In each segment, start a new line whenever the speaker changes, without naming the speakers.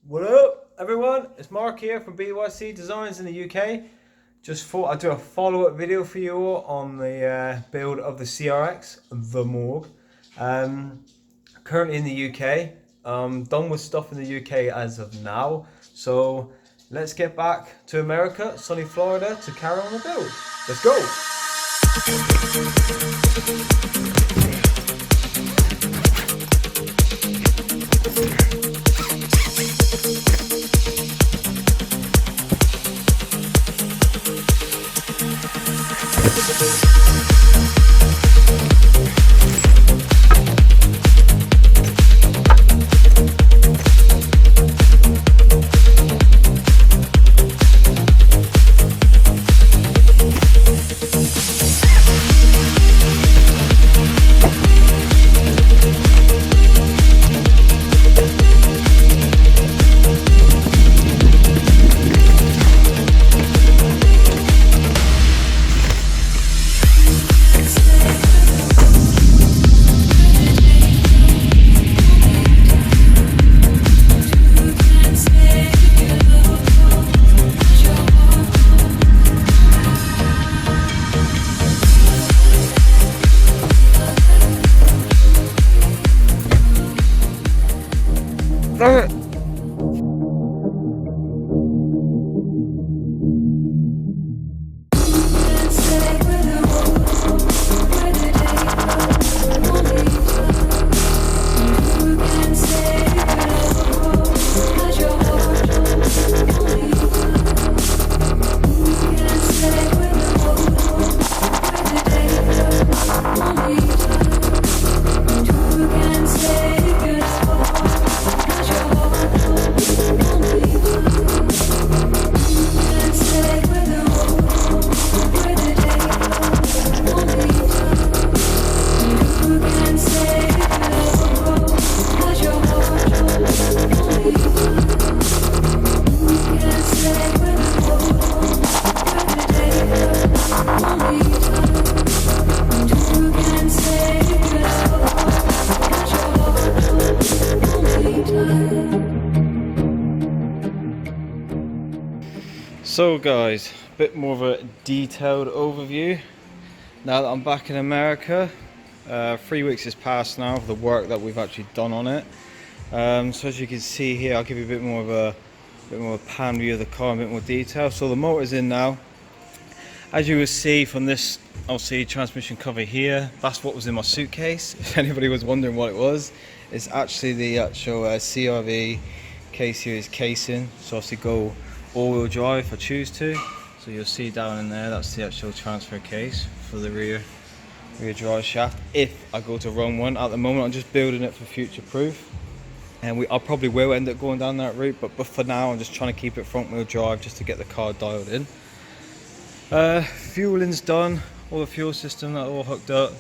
What up, everyone? It's Mark here from BYC Designs in the UK. Just thought I'd do a follow-up video for you all on the build of the CRX, the Morgue. Currently in the UK. Done with stuff in the UK as of now. So let's get back to America, sunny Florida, to carry on the build. Let's go! So guys, a bit more of a detailed overview now that I'm back in America. 3 weeks has passed now of the work that we've actually done on it. So as you can see here, I'll give you a bit more of a pan view of the car, a bit more detail. So the motor's in now. As you will see from this, obviously, transmission cover here, that's what was in my suitcase. If anybody was wondering what it was, it's actually the actual CRV K Series casing. So obviously go all-wheel drive if I choose to. So you'll see down in there, that's the actual transfer case for the rear drive shaft. If I go to run one, at the moment I'm just building it for future proof, and I probably will end up going down that route, but for now I'm just trying to keep it front wheel drive just to get the car dialed in. Fueling's done, all the fuel system that all hooked up,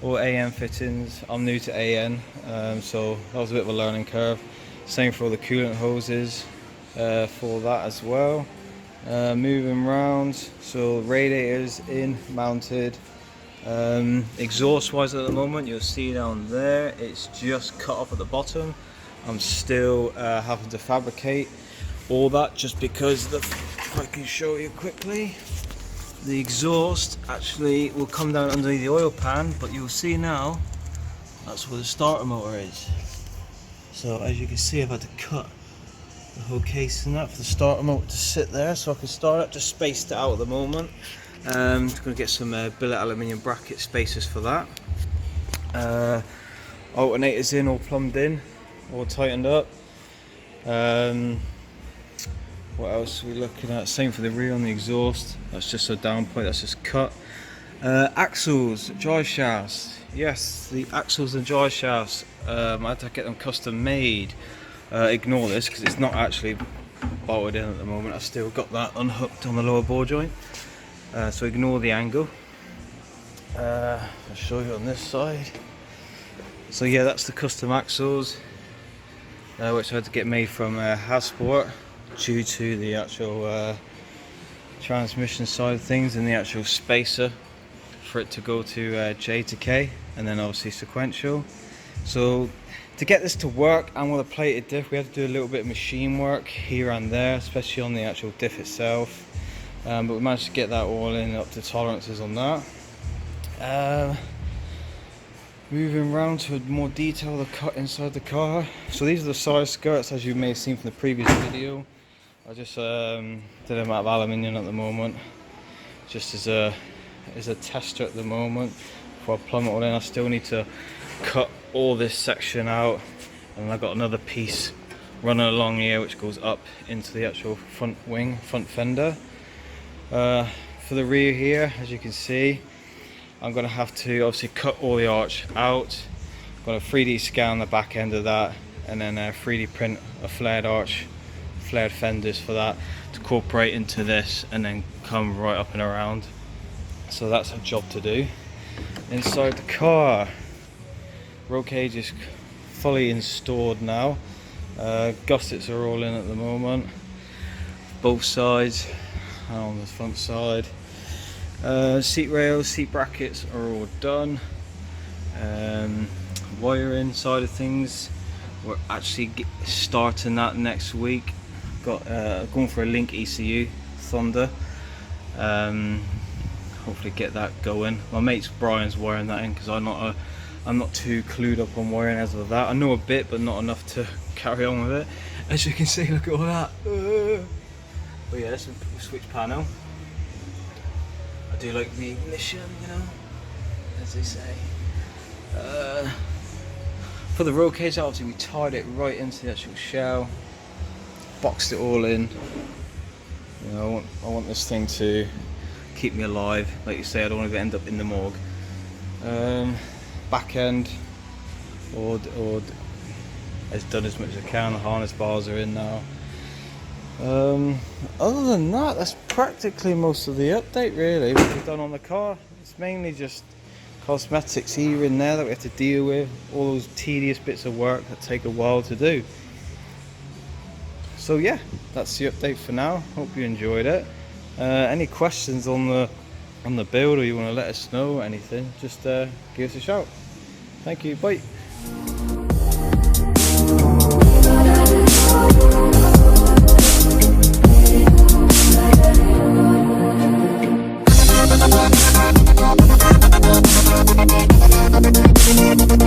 all AN fittings. I'm new to AN, so that was a bit of a learning curve. Same for all the coolant hoses. For that as well. Moving round, so radiators in, mounted. Exhaust wise at the moment, you'll see down there, it's just cut off at the bottom. I'm still having to fabricate all that just because if I can show you quickly, the exhaust actually will come down underneath the oil pan, but you'll see now that's where the starter motor is. So as you can see, I've had to cut the whole case and that for the starter motor to sit there so I can start it. Just spaced it out at the moment. Just going to get some billet aluminium bracket spacers for that. Alternators in, all plumbed in, all tightened up. What else are we looking at? Same for the rear on the exhaust. That's just a down point, that's just cut. Axles, drive shafts. Yes, the axles and drive shafts. I had to get them custom made. Ignore this because it's not actually bolted in at the moment. I've still got that unhooked on the lower ball joint, so ignore the angle. I'll show you on this side. So yeah, that's the custom axles, which I had to get made from Hasport due to the actual transmission side of things and the actual spacer for it to go to J2K, and then obviously sequential. So to get this to work and with a plated diff, we had to do a little bit of machine work here and there, especially on the actual diff itself. But we managed to get that all in up to tolerances on that. Moving around to more detail of the cut inside the car. So these are the side skirts, as you may have seen from the previous video. I just did them out of aluminium at the moment, just as a tester at the moment. Before I plumb it all in, I still need to cut all this section out, and I've got another piece running along here which goes up into the actual front wing, front fender. For the rear here, as you can see, I'm going to have to obviously cut all the arch out. I'm going to 3D scan the back end of that, and then 3D print a flared arch, flared fenders for that to incorporate into this and then come right up and around. So that's a job to do. Inside the car, roll cage is fully installed now. Gussets are all in at the moment, both sides and on the front side. Seat rails, seat brackets are all done. Wiring side of things, we're actually starting that next week. Going for a link ECU Thunder. Hopefully get that going. My mate's Brian's wiring that in because I'm not too clued up on wiring as of that. I know a bit, but not enough to carry on with it. As you can see, look at all that. But yeah, that's a switch panel. I do like the ignition, you know, as they say. For the roll cage, obviously we tied it right into the actual shell, boxed it all in. You know, I want this thing to keep me alive. Like you say, I don't want to end up in the morgue. Back end, or has done as much as I can. The harness bars are in now. Other than that, that's practically most of the update really what we've done on the car. It's mainly just cosmetics here and there that we have to deal with, all those tedious bits of work that take a while to do. So yeah, that's the update for now. Hope you enjoyed it. Any questions on the build, or you want to let us know anything, just give us a shout. Thank you, bye.
We'll be right back.